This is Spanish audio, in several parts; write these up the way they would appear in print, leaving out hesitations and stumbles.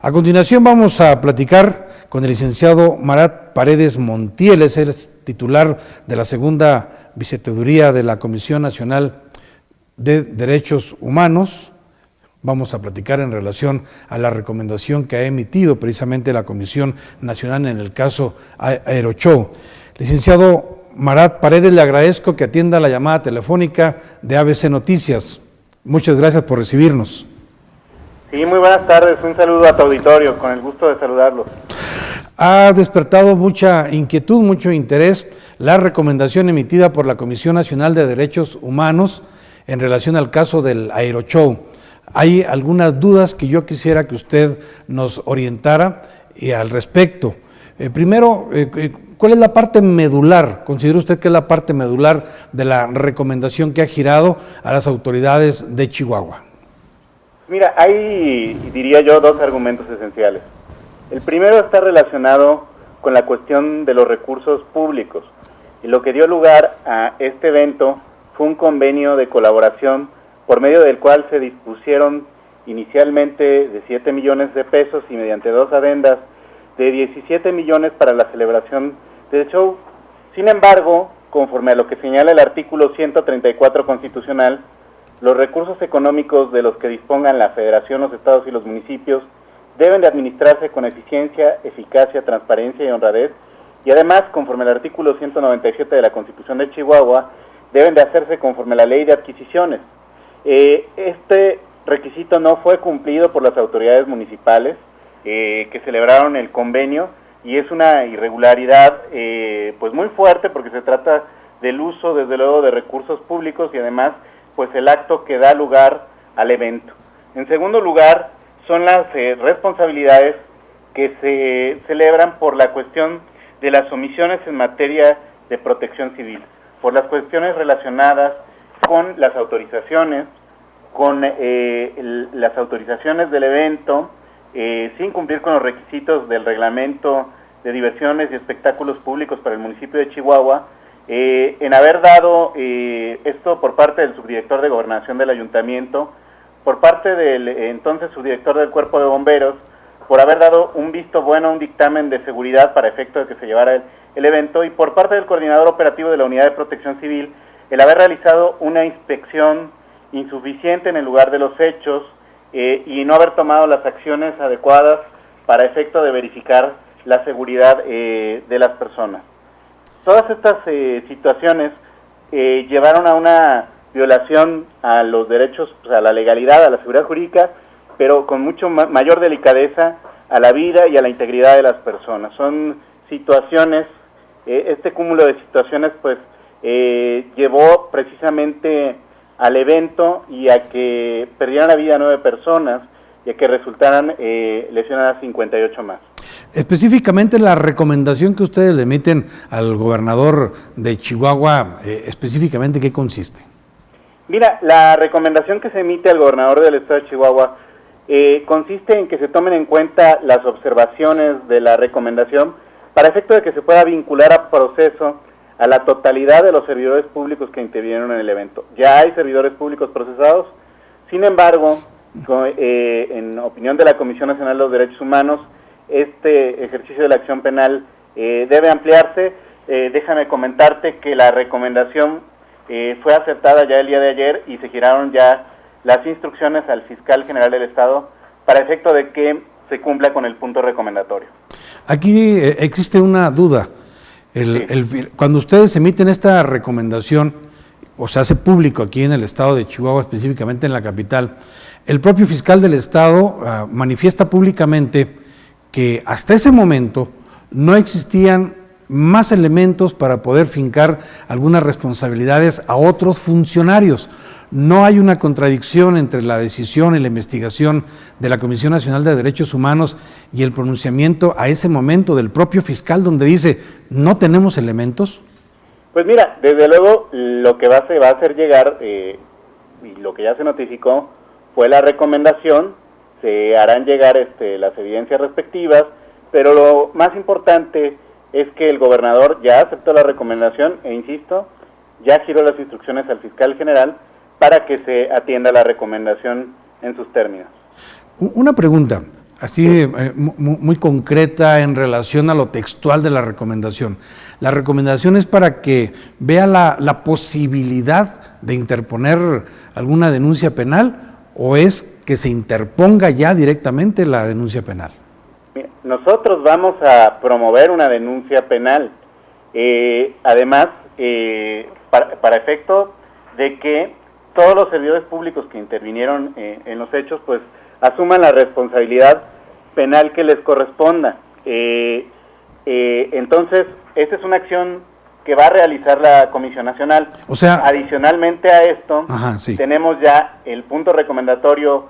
A continuación vamos a platicar con el licenciado Marat Paredes Montiel, es el titular de la segunda viceteduría de la Comisión Nacional de Derechos Humanos. Vamos a platicar en relación a la recomendación que ha emitido precisamente la Comisión Nacional en el caso Aerochow. Licenciado Marat Paredes, le agradezco que atienda la llamada telefónica de ABC Noticias. Muchas gracias por recibirnos. Sí, muy buenas tardes, un saludo a tu auditorio, con el gusto de saludarlos. Ha despertado mucha inquietud, mucho interés la recomendación emitida por la Comisión Nacional de Derechos Humanos en relación al caso del Aerochow. Hay algunas dudas que yo quisiera que usted nos orientara al respecto. Primero, ¿cuál es la parte medular? ¿Considera usted que es la parte medular de la recomendación que ha girado a las autoridades de Chihuahua? Mira, hay, diría yo, dos argumentos esenciales. El primero está relacionado con la cuestión de los recursos públicos. Y lo que dio lugar a este evento fue un convenio de colaboración por medio del cual se dispusieron inicialmente de 7 millones de pesos y mediante dos adendas de 17 millones para la celebración del show. Sin embargo, conforme a lo que señala el artículo 134 constitucional, los recursos económicos de los que dispongan la Federación, los estados y los municipios deben de administrarse con eficiencia, eficacia, transparencia y honradez, y además, conforme al artículo 197 de la Constitución de Chihuahua, deben de hacerse conforme a la Ley de Adquisiciones. Este requisito no fue cumplido por las autoridades municipales que celebraron el convenio, y es una irregularidad pues muy fuerte, porque se trata del uso, desde luego, de recursos públicos y además pues el acto que da lugar al evento. En segundo lugar, son las responsabilidades que se celebran por la cuestión de las omisiones en materia de protección civil, por las cuestiones relacionadas con las autorizaciones, con las autorizaciones del evento, sin cumplir con los requisitos del reglamento de diversiones y espectáculos públicos para el municipio de Chihuahua, en haber dado esto por parte del subdirector de Gobernación del Ayuntamiento, por parte del entonces subdirector del Cuerpo de Bomberos, por haber dado un visto bueno a un dictamen de seguridad para efecto de que se llevara el evento, y por parte del coordinador operativo de la Unidad de Protección Civil, el haber realizado una inspección insuficiente en el lugar de los hechos y no haber tomado las acciones adecuadas para efecto de verificar la seguridad de las personas. Todas estas situaciones llevaron a una violación a los derechos, pues, a la legalidad, a la seguridad jurídica, pero con mucho mayor delicadeza a la vida y a la integridad de las personas. Son situaciones, este cúmulo de situaciones pues llevó precisamente al evento y a que perdieran la vida 9 personas y a que resultaran lesionadas 58 más. Específicamente la recomendación que ustedes le emiten al gobernador de Chihuahua, específicamente, ¿qué consiste? Mira, la recomendación que se emite al gobernador del estado de Chihuahua consiste en que se tomen en cuenta las observaciones de la recomendación para efecto de que se pueda vincular a proceso a la totalidad de los servidores públicos que intervinieron en el evento. Ya hay servidores públicos procesados, sin embargo, en opinión de la Comisión Nacional de los Derechos Humanos, este ejercicio de la acción penal debe ampliarse. Déjame comentarte que la recomendación fue aceptada ya el día de ayer y se giraron ya las instrucciones al fiscal general del Estado para efecto de que se cumpla con el punto recomendatorio. Aquí existe una duda. Cuando ustedes emiten esta recomendación, o se hace público aquí en el estado de Chihuahua, específicamente en la capital, el propio fiscal del Estado manifiesta públicamente que hasta ese momento no existían más elementos para poder fincar algunas responsabilidades a otros funcionarios. No hay una contradicción entre la decisión y la investigación de la Comisión Nacional de Derechos Humanos y el pronunciamiento a ese momento del propio fiscal, donde dice, ¿no tenemos elementos? Pues mira, desde luego lo que va a hacer llegar, y lo que ya se notificó, fue la recomendación. Se harán llegar las evidencias respectivas, pero lo más importante es que el gobernador ya aceptó la recomendación e, insisto, ya giró las instrucciones al fiscal general para que se atienda la recomendación en sus términos. Una pregunta, así muy concreta en relación a lo textual de la recomendación. La recomendación es para que vea la posibilidad de interponer alguna denuncia penal, o es que se interponga ya directamente la denuncia penal. Nosotros vamos a promover una denuncia penal, además, para efecto de que todos los servidores públicos que intervinieron en los hechos, pues asuman la responsabilidad penal que les corresponda. Entonces, esta es una acción que va a realizar la Comisión Nacional. O sea, adicionalmente a esto, sí, tenemos ya el punto recomendatorio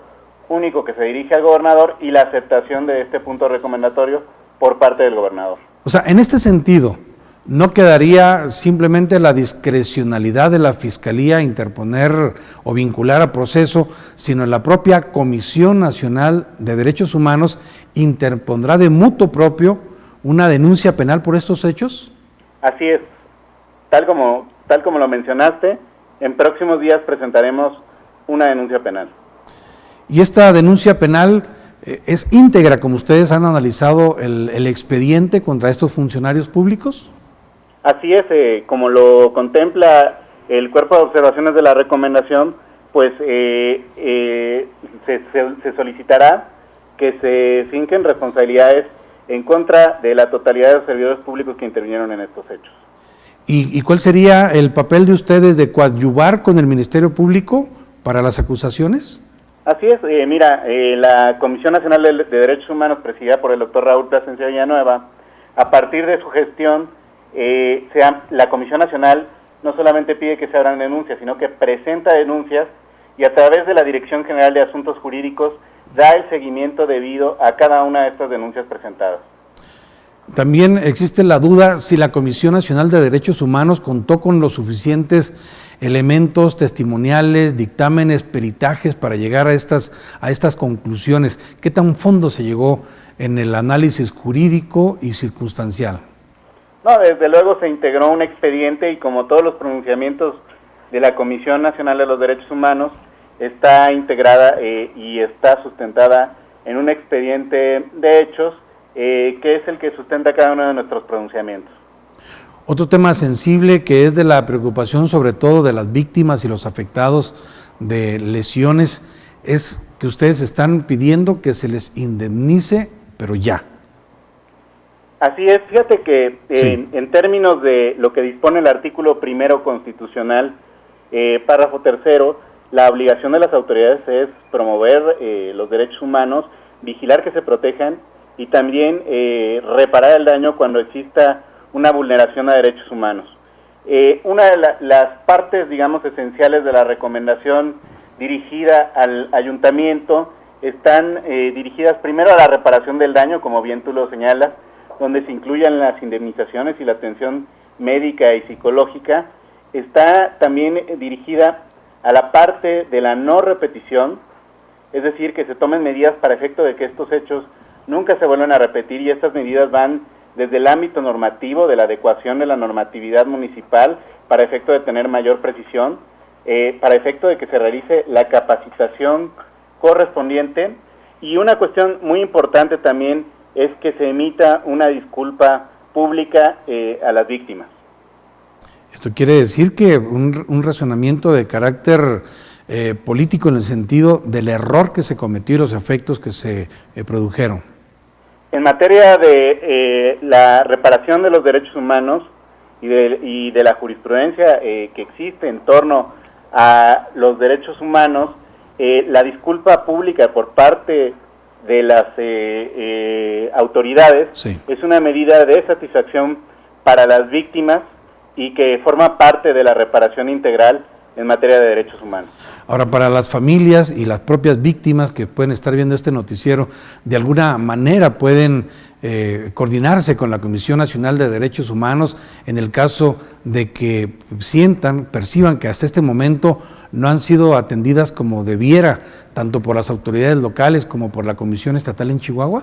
único que se dirige al gobernador y la aceptación de este punto recomendatorio por parte del gobernador. O sea, en este sentido, ¿no quedaría simplemente la discrecionalidad de la Fiscalía interponer o vincular a proceso, sino la propia Comisión Nacional de Derechos Humanos interpondrá de mutuo propio una denuncia penal por estos hechos? Así es. Tal como lo mencionaste, en próximos días presentaremos una denuncia penal. ¿Y esta denuncia penal es íntegra, como ustedes han analizado el expediente contra estos funcionarios públicos? Así es, como lo contempla el Cuerpo de Observaciones de la Recomendación, pues se solicitará que se finquen responsabilidades en contra de la totalidad de los servidores públicos que intervinieron en estos hechos. ¿Y cuál sería el papel de ustedes de coadyuvar con el Ministerio Público para las acusaciones? Así es, la Comisión Nacional de Derechos Humanos, presidida por el doctor Raúl Plasencia Villanueva, a partir de su gestión, la Comisión Nacional no solamente pide que se abran denuncias, sino que presenta denuncias y a través de la Dirección General de Asuntos Jurídicos da el seguimiento debido a cada una de estas denuncias presentadas. También existe la duda si la Comisión Nacional de Derechos Humanos contó con los suficientes elementos testimoniales, dictámenes, peritajes para llegar a estas conclusiones. ¿Qué tan fondo se llegó en el análisis jurídico y circunstancial? No, desde luego se integró un expediente y como todos los pronunciamientos de la Comisión Nacional de los Derechos Humanos, está integrada y está sustentada en un expediente de hechos que es el que sustenta cada uno de nuestros pronunciamientos. Otro tema sensible que es de la preocupación sobre todo de las víctimas y los afectados de lesiones es que ustedes están pidiendo que se les indemnice, pero ya. Así es, fíjate que sí, en términos de lo que dispone el artículo 1 constitucional, párrafo 3, la obligación de las autoridades es promover los derechos humanos, vigilar que se protejan y también reparar el daño cuando exista una vulneración a derechos humanos. Una de las partes, digamos, esenciales de la recomendación dirigida al ayuntamiento están dirigidas primero a la reparación del daño, como bien tú lo señalas, donde se incluyan las indemnizaciones y la atención médica y psicológica. Está también dirigida a la parte de la no repetición, es decir, que se tomen medidas para efecto de que estos hechos nunca se vuelvan a repetir, y estas medidas van desde el ámbito normativo, de la adecuación de la normatividad municipal para efecto de tener mayor precisión, para efecto de que se realice la capacitación correspondiente, y una cuestión muy importante también es que se emita una disculpa pública a las víctimas. Esto quiere decir que un razonamiento de carácter político en el sentido del error que se cometió y los efectos que se produjeron. En materia de la reparación de los derechos humanos y de la jurisprudencia que existe en torno a los derechos humanos, la disculpa pública por parte de las autoridades sí, es una medida de satisfacción para las víctimas y que forma parte de la reparación integral en materia de derechos humanos. Ahora, para las familias y las propias víctimas que pueden estar viendo este noticiero, de alguna manera pueden coordinarse con la Comisión Nacional de Derechos Humanos en el caso de que perciban que hasta este momento no han sido atendidas como debiera, tanto por las autoridades locales como por la Comisión Estatal en Chihuahua.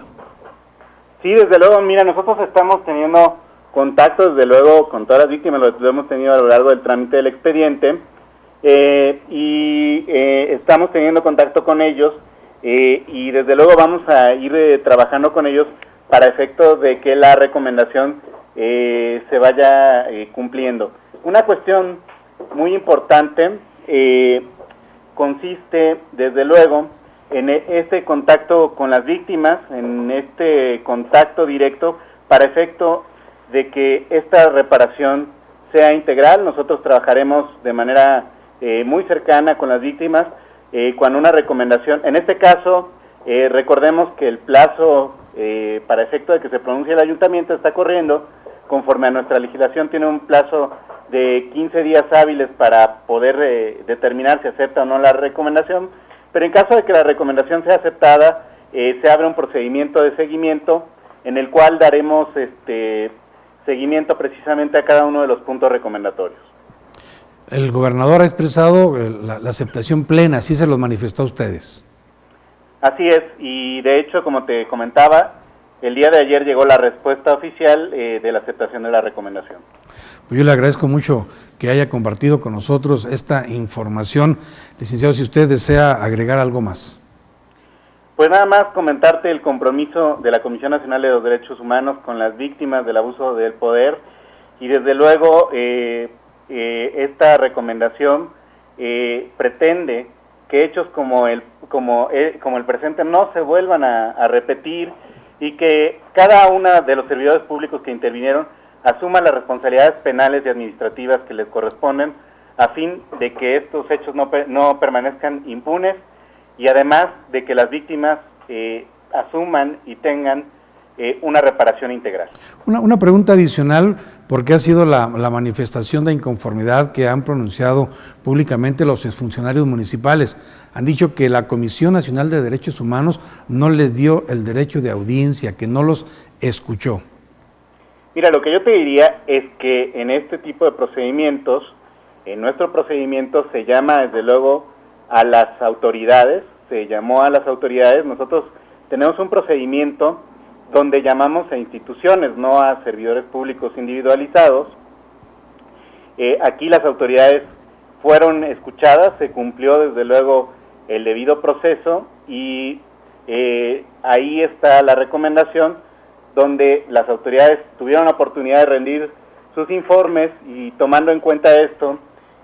Sí, desde luego, mira, nosotros estamos teniendo contacto, desde luego, con todas las víctimas, lo hemos tenido a lo largo del trámite del expediente, estamos teniendo contacto con ellos y desde luego vamos a ir trabajando con ellos para efecto de que la recomendación se vaya cumpliendo. Una cuestión muy importante consiste, desde luego, en este contacto con las víctimas, en este contacto directo, para efecto de que esta reparación sea integral. Nosotros trabajaremos de manera muy cercana con las víctimas cuando una recomendación, en este caso, recordemos que el plazo para efecto de que se pronuncie el ayuntamiento está corriendo, conforme a nuestra legislación tiene un plazo de 15 días hábiles para poder determinar si acepta o no la recomendación, pero en caso de que la recomendación sea aceptada, se abre un procedimiento de seguimiento en el cual daremos seguimiento precisamente a cada uno de los puntos recomendatorios. El gobernador ha expresado la aceptación plena, así se los manifestó a ustedes. Así es, y de hecho, como te comentaba, el día de ayer llegó la respuesta oficial de la aceptación de la recomendación. Pues yo le agradezco mucho que haya compartido con nosotros esta información. Licenciado, si usted desea agregar algo más. Pues nada más comentarte el compromiso de la Comisión Nacional de los Derechos Humanos con las víctimas del abuso del poder, y desde luego esta recomendación pretende que hechos como el presente no se vuelvan a repetir, y que cada uno de los servidores públicos que intervinieron asuma las responsabilidades penales y administrativas que les corresponden, a fin de que estos hechos no permanezcan impunes, y además de que las víctimas asuman y tengan una reparación integral. Una pregunta adicional, porque ha sido la manifestación de inconformidad que han pronunciado públicamente los exfuncionarios municipales. Han dicho que la Comisión Nacional de Derechos Humanos no les dio el derecho de audiencia, que no los escuchó. Mira, lo que yo te diría es que en este tipo de procedimientos, en nuestro procedimiento se llama desde luego a las autoridades, nosotros tenemos un procedimiento donde llamamos a instituciones, no a servidores públicos individualizados. Aquí las autoridades fueron escuchadas, se cumplió desde luego el debido proceso, y ahí está la recomendación, donde las autoridades tuvieron la oportunidad de rendir sus informes, y tomando en cuenta esto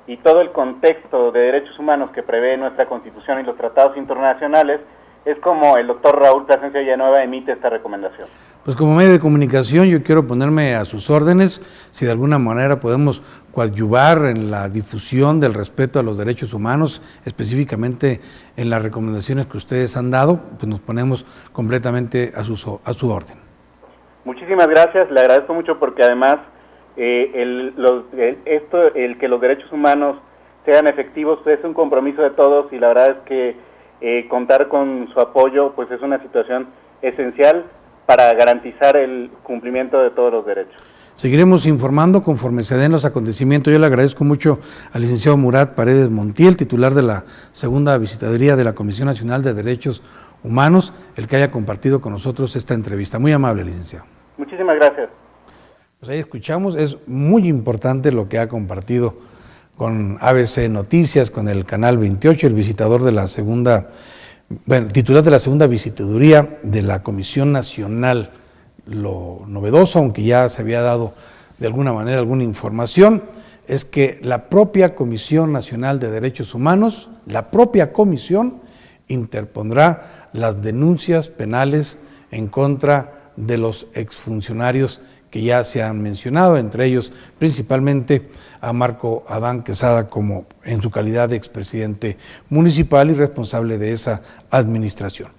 y todo el contexto de derechos humanos que prevé nuestra Constitución y los tratados internacionales, es como el doctor Raúl Plasencia Villanueva emite esta recomendación. Pues como medio de comunicación yo quiero ponerme a sus órdenes, si de alguna manera podemos coadyuvar en la difusión del respeto a los derechos humanos, específicamente en las recomendaciones que ustedes han dado, pues nos ponemos completamente a su orden. Muchísimas gracias, le agradezco mucho, porque además el que los derechos humanos sean efectivos es un compromiso de todos, y la verdad es que contar con su apoyo pues es una situación esencial para garantizar el cumplimiento de todos los derechos. Seguiremos informando conforme se den los acontecimientos. Yo le agradezco mucho al licenciado Murat Paredes Montiel, titular de la segunda visitaduría de la Comisión Nacional de Derechos Humanos, el que haya compartido con nosotros esta entrevista. Muy amable, licenciado. Muchísimas gracias. Pues ahí escuchamos, es muy importante lo que ha compartido con ABC Noticias, con el Canal 28, el visitador de la titular de la segunda visitaduría de la Comisión Nacional. Lo novedoso, aunque ya se había dado de alguna manera alguna información, es que la propia Comisión Nacional de Derechos Humanos, la propia comisión, interpondrá las denuncias penales en contra de los exfuncionarios que ya se han mencionado, entre ellos principalmente a Marco Adán Quesada, como en su calidad de expresidente municipal y responsable de esa administración.